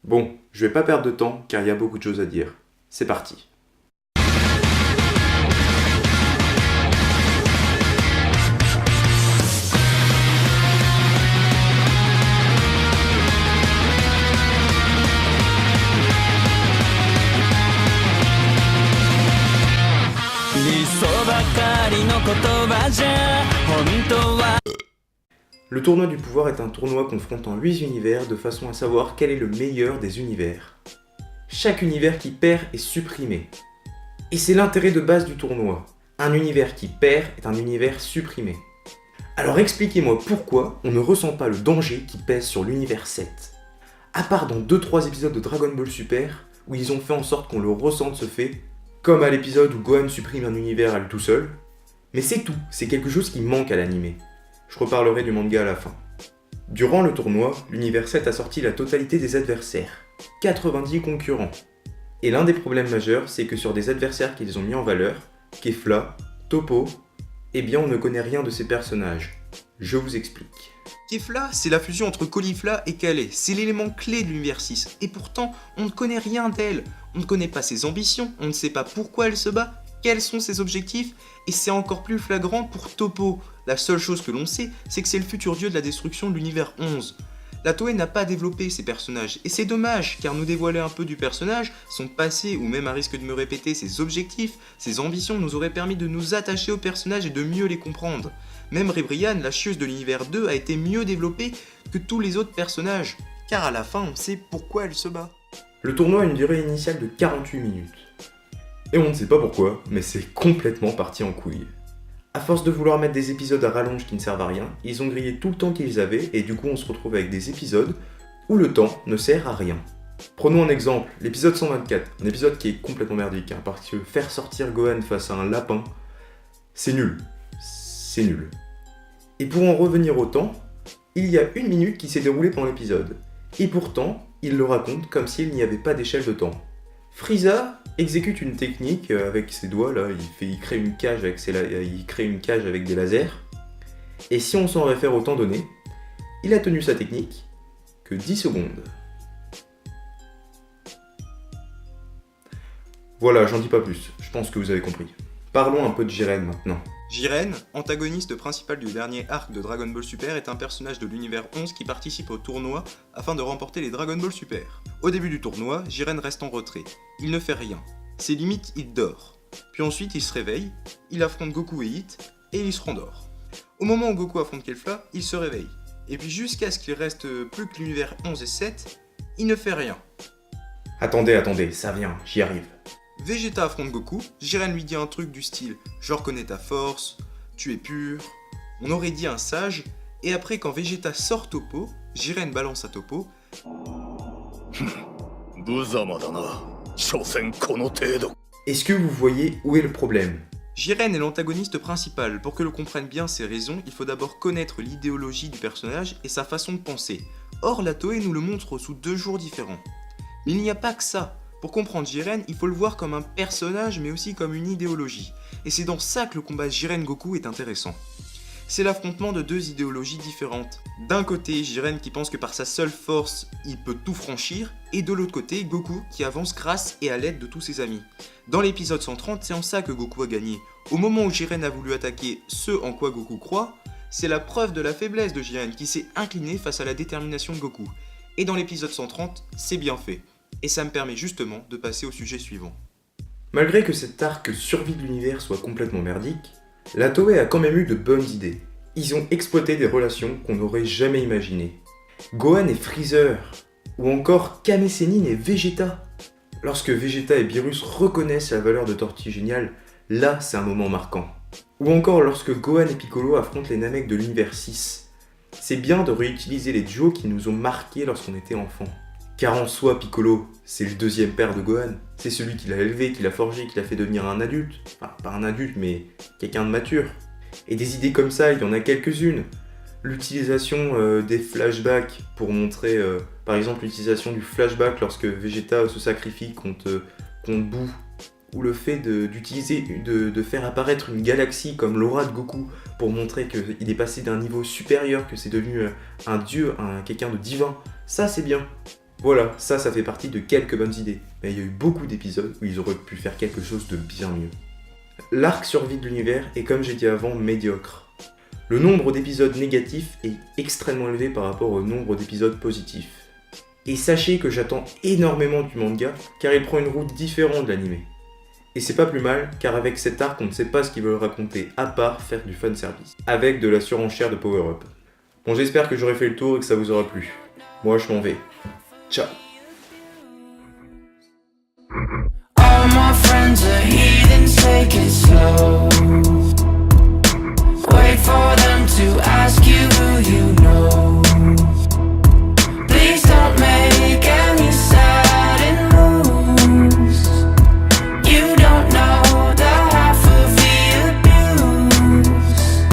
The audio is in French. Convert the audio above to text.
Bon, je vais pas perdre de temps car il y a beaucoup de choses à dire. C'est parti. Le tournoi du pouvoir est un tournoi confrontant 8 univers de façon à savoir quel est le meilleur des univers. Chaque univers qui perd est supprimé. Et c'est l'intérêt de base du tournoi. Un univers qui perd est un univers supprimé. Alors expliquez-moi pourquoi on ne ressent pas le danger qui pèse sur l'univers 7. À part dans 2-3 épisodes de Dragon Ball Super, où ils ont fait en sorte qu'on le ressente ce fait, comme à l'épisode où Gohan supprime un univers à lui tout seul. Mais c'est tout, c'est quelque chose qui manque à l'anime. Je reparlerai du manga à la fin. Durant le tournoi, l'univers 7 a sorti la totalité des adversaires, 90 concurrents. Et l'un des problèmes majeurs, c'est que sur des adversaires qu'ils ont mis en valeur, Kefla, Toppo, eh bien on ne connaît rien de ces personnages. Je vous explique. Kefla, c'est la fusion entre Caulifla et Calais, c'est l'élément clé de l'univers 6, et pourtant on ne connaît rien d'elle. On ne connaît pas ses ambitions, on ne sait pas pourquoi elle se bat, quels sont ses objectifs, et c'est encore plus flagrant pour Toppo. La seule chose que l'on sait, c'est que c'est le futur dieu de la destruction de l'univers 11. La Toei n'a pas développé ces personnages, et c'est dommage, car nous dévoiler un peu du personnage, son passé, ou même à risque de me répéter, ses objectifs, ses ambitions nous auraient permis de nous attacher aux personnages et de mieux les comprendre. Même Ribrianne, la chieuse de l'univers 2, a été mieux développée que tous les autres personnages, car à la fin on sait pourquoi elle se bat. Le tournoi a une durée initiale de 48 minutes. Et on ne sait pas pourquoi, mais c'est complètement parti en couille. À force de vouloir mettre des épisodes à rallonge qui ne servent à rien, ils ont grillé tout le temps qu'ils avaient et du coup on se retrouve avec des épisodes où le temps ne sert à rien. Prenons un exemple, l'épisode 124, un épisode qui est complètement merdique, parce que faire sortir Gohan face à un lapin, c'est nul. C'est nul. Et pour en revenir au temps, il y a 1 minute qui s'est déroulée pendant l'épisode. Et pourtant, il le raconte comme s'il n'y avait pas d'échelle de temps. Frieza exécute une technique avec ses doigts, là, il crée une cage avec des lasers. Et si on s'en réfère au temps donné, il a tenu sa technique que 10 secondes. Voilà, j'en dis pas plus, je pense que vous avez compris. Parlons un peu de Jiren maintenant. Jiren, antagoniste principal du dernier arc de Dragon Ball Super, est un personnage de l'univers 11 qui participe au tournoi afin de remporter les Dragon Ball Super. Au début du tournoi, Jiren reste en retrait. Il ne fait rien. C'est limite, il dort. Puis ensuite, il se réveille, il affronte Goku et Hit, et il se rendort. Au moment où Goku affronte Kefla, il se réveille. Et puis jusqu'à ce qu'il reste plus que l'univers 11 et 7, il ne fait rien. Attendez, ça vient, j'y arrive. Vegeta affronte Goku, Jiren lui dit un truc du style « Je reconnais ta force, tu es pur », on aurait dit un sage, et après quand Vegeta sort Toppo, Jiren balance à Toppo « Est-ce que vous voyez où est le problème ?» Jiren est l'antagoniste principal, pour que l'on comprenne bien ses raisons, il faut d'abord connaître l'idéologie du personnage et sa façon de penser. Or la Toei nous le montre sous 2 jours différents. Mais il n'y a pas que ça. Pour comprendre Jiren, il faut le voir comme un personnage mais aussi comme une idéologie. Et c'est dans ça que le combat Jiren-Goku est intéressant. C'est l'affrontement de 2 idéologies différentes. D'un côté, Jiren qui pense que par sa seule force, il peut tout franchir, et de l'autre côté, Goku qui avance grâce et à l'aide de tous ses amis. Dans l'épisode 130, c'est en ça que Goku a gagné. Au moment où Jiren a voulu attaquer ce en quoi Goku croit, c'est la preuve de la faiblesse de Jiren qui s'est incliné face à la détermination de Goku. Et dans l'épisode 130, c'est bien fait. Et ça me permet justement de passer au sujet suivant. Malgré que cet arc survie de l'univers soit complètement merdique, la Toei a quand même eu de bonnes idées. Ils ont exploité des relations qu'on n'aurait jamais imaginées. Gohan et Freezer, ou encore Kame Sennin et Vegeta. Lorsque Vegeta et Beerus reconnaissent la valeur de Tortue Géniale, là c'est un moment marquant. Ou encore lorsque Gohan et Piccolo affrontent les Namek de l'univers 6. C'est bien de réutiliser les duos qui nous ont marqués lorsqu'on était enfant. Car en soi, Piccolo, c'est le 2e père de Gohan. C'est celui qui l'a élevé, qui l'a forgé, qui l'a fait devenir un adulte. Enfin, pas un adulte, mais quelqu'un de mature. Et des idées comme ça, il y en a quelques-unes. L'utilisation des flashbacks pour montrer, par exemple, l'utilisation du flashback lorsque Vegeta se sacrifie contre Boo. Ou le fait de faire apparaître une galaxie comme l'aura de Goku pour montrer qu'il est passé d'un niveau supérieur, que c'est devenu un dieu, quelqu'un de divin. Ça, c'est bien. Voilà, ça fait partie de quelques bonnes idées, mais il y a eu beaucoup d'épisodes où ils auraient pu faire quelque chose de bien mieux. L'arc survie de l'univers est, comme j'ai dit avant, médiocre. Le nombre d'épisodes négatifs est extrêmement élevé par rapport au nombre d'épisodes positifs. Et sachez que j'attends énormément du manga, car il prend une route différente de l'anime. Et c'est pas plus mal, car avec cet arc, on ne sait pas ce qu'ils veulent raconter, à part faire du fanservice, avec de la surenchère de power-up. Bon, j'espère que j'aurai fait le tour et que ça vous aura plu. Moi, je m'en vais. Ciao.